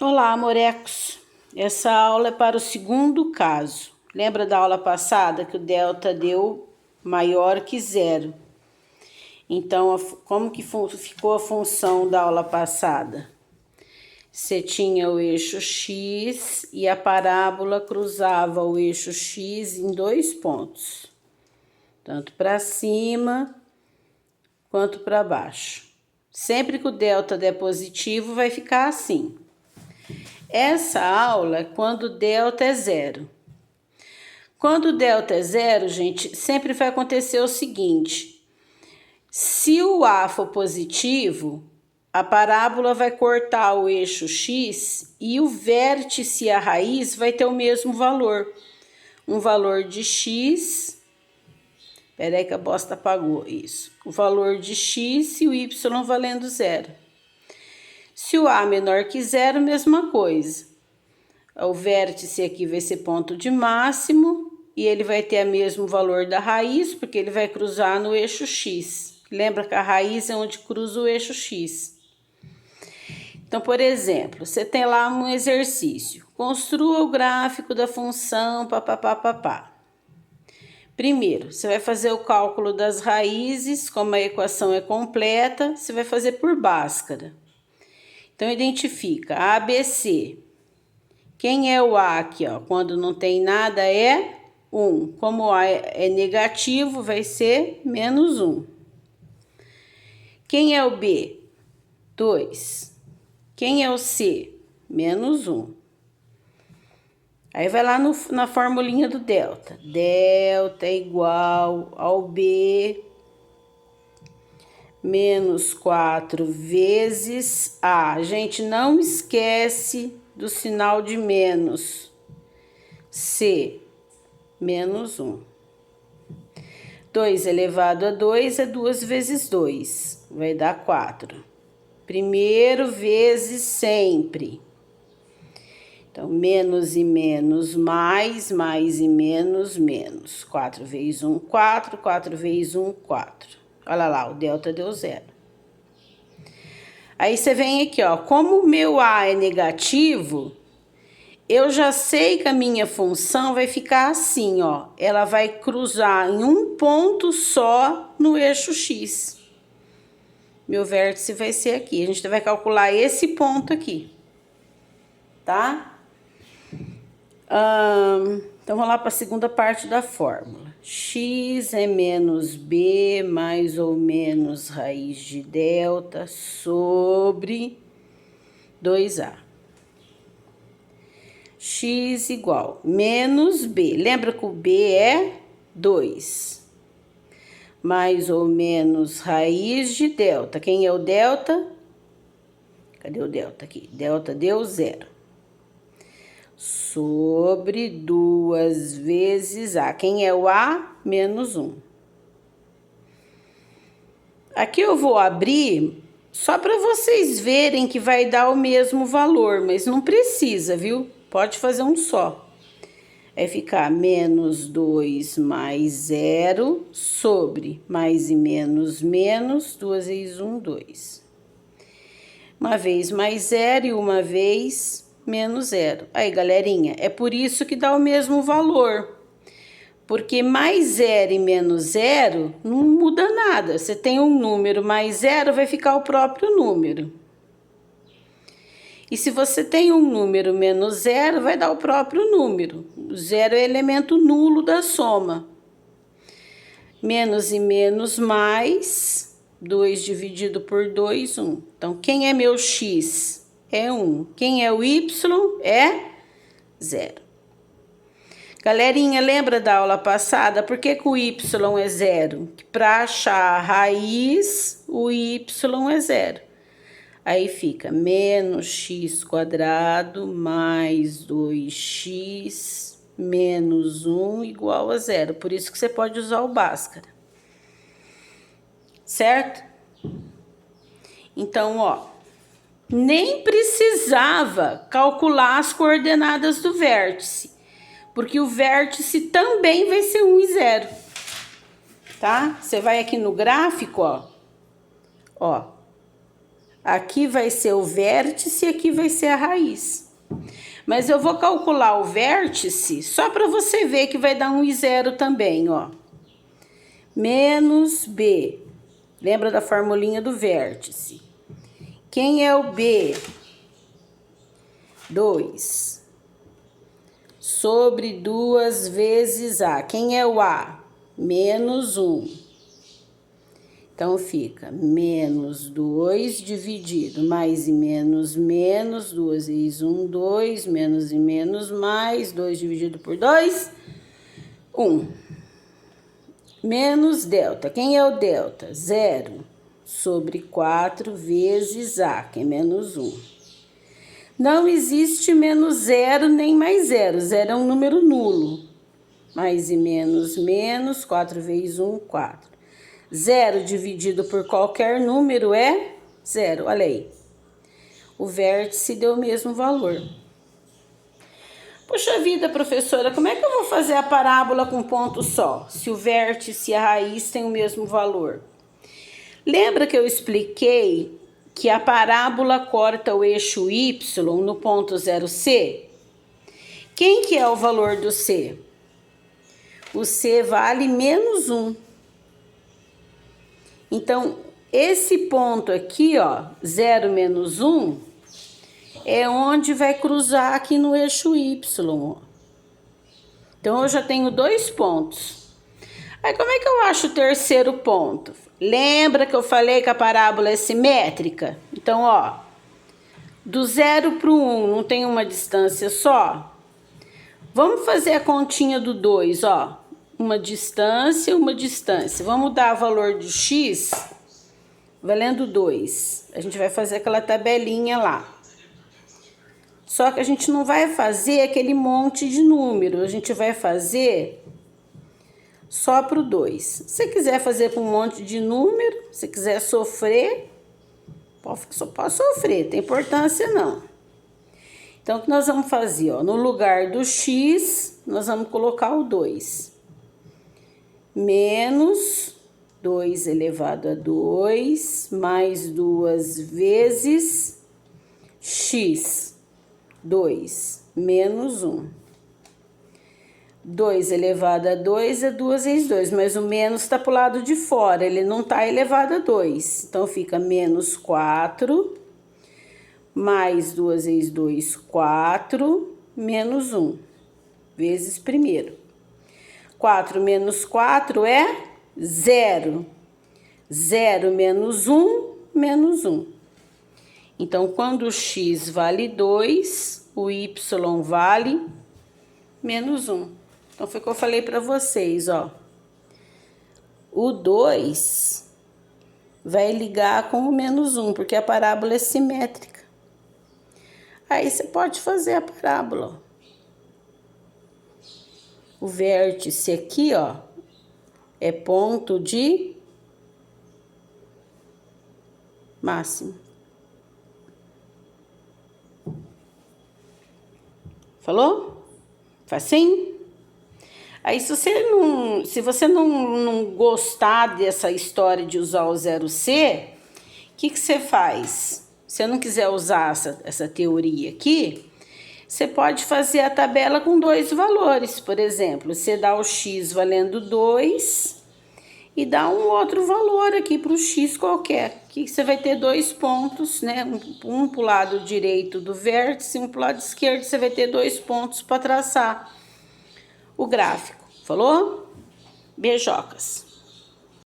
Olá, amorecos! Essa aula é para o segundo caso. Lembra da aula passada que o delta deu maior que zero? Então, como que ficou a função da aula passada? Você tinha o eixo x e a parábola cruzava o eixo x em dois pontos, tanto para cima quanto para baixo. Sempre que o delta der positivo, vai ficar assim. Essa aula é quando o delta é zero. Quando o delta é zero, gente, sempre vai acontecer o seguinte. Se o A for positivo, a parábola vai cortar o eixo x e o vértice e a raiz vai ter o mesmo valor. Um valor de x... Peraí que a bosta apagou isso. O valor de x e o y valendo zero. Se o A menor que zero, mesma coisa. O vértice aqui vai ser ponto de máximo e ele vai ter o mesmo valor da raiz, porque ele vai cruzar no eixo x. Lembra que a raiz é onde cruza o eixo x. Então, por exemplo, você tem lá um exercício. Construa o gráfico da função papapá. Primeiro, você vai fazer o cálculo das raízes, como a equação é completa, você vai fazer por Bhaskara. Então, identifica ABC. Quem é o A aqui, ó? Quando não tem nada é 1. Como o A é negativo, vai ser menos 1. Quem é o B? 2. Quem é o C? Menos 1. Aí vai lá na formulinha do delta. Delta é igual ao B menos 4 vezes A. Gente, não esquece do sinal de menos. C, menos 1. 2 elevado a 2 é 2 vezes 2. Vai dar 4. Primeiro vezes sempre. Então, menos e menos, mais e menos, menos. 4 vezes 1, 4. 4 vezes 1, 4. Olha lá, o delta deu zero. Aí você vem aqui, ó. Como o meu A é negativo, eu já sei que a minha função vai ficar assim, ó. Ela vai cruzar em um ponto só no eixo X. Meu vértice vai ser aqui. A gente vai calcular esse ponto aqui, tá? Então, vamos lá para a segunda parte da fórmula. X é menos B mais ou menos raiz de delta sobre 2A. X igual menos B. Lembra que o B é 2. Mais ou menos raiz de delta. Quem é o delta? Cadê o delta aqui? Delta deu zero. Sobre 2 vezes A. Quem é o A? Menos 1. Aqui eu vou abrir só para vocês verem que vai dar o mesmo valor, mas não precisa, viu? Pode fazer um só. Vai ficar menos 2 mais 0 sobre mais e menos, 2 vezes 1, 2. Uma vez mais 0 e uma vez menos 0. Aí, galerinha, é por isso que dá o mesmo valor. Porque mais 0 e menos 0 não muda nada. Você tem um número mais 0, vai ficar o próprio número. E se você tem um número menos 0, vai dar o próprio número. O 0 é elemento nulo da soma. Menos e menos mais, 2 dividido por 2, 1. Então, quem é meu x? É 1. Quem é o y? É 0. Galerinha, lembra da aula passada? Por que o y é 0? Para achar a raiz, o y é 0. Aí fica menos x quadrado mais 2x menos 1 igual a 0. Por isso que você pode usar o Bhaskara. Certo? Então, ó. Nem precisava calcular as coordenadas do vértice, porque o vértice também vai ser 1 e 0, tá? Você vai aqui no gráfico, ó. Aqui vai ser o vértice e aqui vai ser a raiz. Mas eu vou calcular o vértice só para você ver que vai dar um I0 também, ó. Menos B. Lembra da formulinha do vértice? Quem é o B? 2. Sobre 2 vezes A. Quem é o A? Menos 1. Então, fica menos 2 dividido, mais e menos, 2 vezes 1, 2, menos e menos, mais, 2 dividido por 2, 1. Menos delta. Quem é o delta? 0 sobre 4 vezes A, que é menos 1. Não existe menos 0 nem mais 0. 0 é um número nulo. Mais e menos, 4 vezes 1, 4. 0 dividido por qualquer número é 0. Olha aí. O vértice deu o mesmo valor. Poxa vida, professora, como é que eu vou fazer a parábola com ponto só, se o vértice e a raiz têm o mesmo valor? Lembra que eu expliquei que a parábola corta o eixo Y no ponto 0C? Quem que é o valor do C? O C vale menos 1. Então, esse ponto aqui, ó, 0 menos 1, é onde vai cruzar aqui no eixo Y. Ó. Então, eu já tenho 2 pontos. Aí, como é que eu acho o terceiro ponto? Lembra que eu falei que a parábola é simétrica? Então, ó, do 0 para o 1 não tem uma distância só? Vamos fazer a continha do 2, ó. Uma distância. Vamos dar o valor de x valendo 2. A gente vai fazer aquela tabelinha lá. Só que a gente não vai fazer aquele monte de número. A gente vai fazer só para o 2. Se você quiser fazer para um monte de número, se quiser sofrer, pode sofrer, tem importância não. Então, o que nós vamos fazer? Ó, no lugar do x, nós vamos colocar o 2. Menos 2 elevado a 2, mais 2 vezes x. 2 menos 1. 2 elevado a 2 é 2 vezes 2, mas o menos está para o lado de fora, ele não está elevado a 2. Então, fica menos 4, mais 2 vezes 2, 4, menos 1, vezes primeiro. 4 menos 4 é 0. 0 menos 1, menos 1. Então, quando o x vale 2, o y vale menos 1. Então, foi o que eu falei para vocês, ó. O 2 vai ligar com o menos 1, porque a parábola é simétrica. Aí, você pode fazer a parábola, ó. O vértice aqui, ó, é ponto de máximo. Falou? Facinho? Aí, se você não gostar dessa história de usar o 0C, o que você faz? Se você não quiser usar essa teoria aqui, você pode fazer a tabela com 2 valores. Por exemplo, você dá o x valendo 2 e dá um outro valor aqui para o x qualquer. Aqui você vai ter 2 pontos, né? Um para o lado direito do vértice, um para o lado esquerdo. Você vai ter 2 pontos para traçar o gráfico. Falou? Beijocas.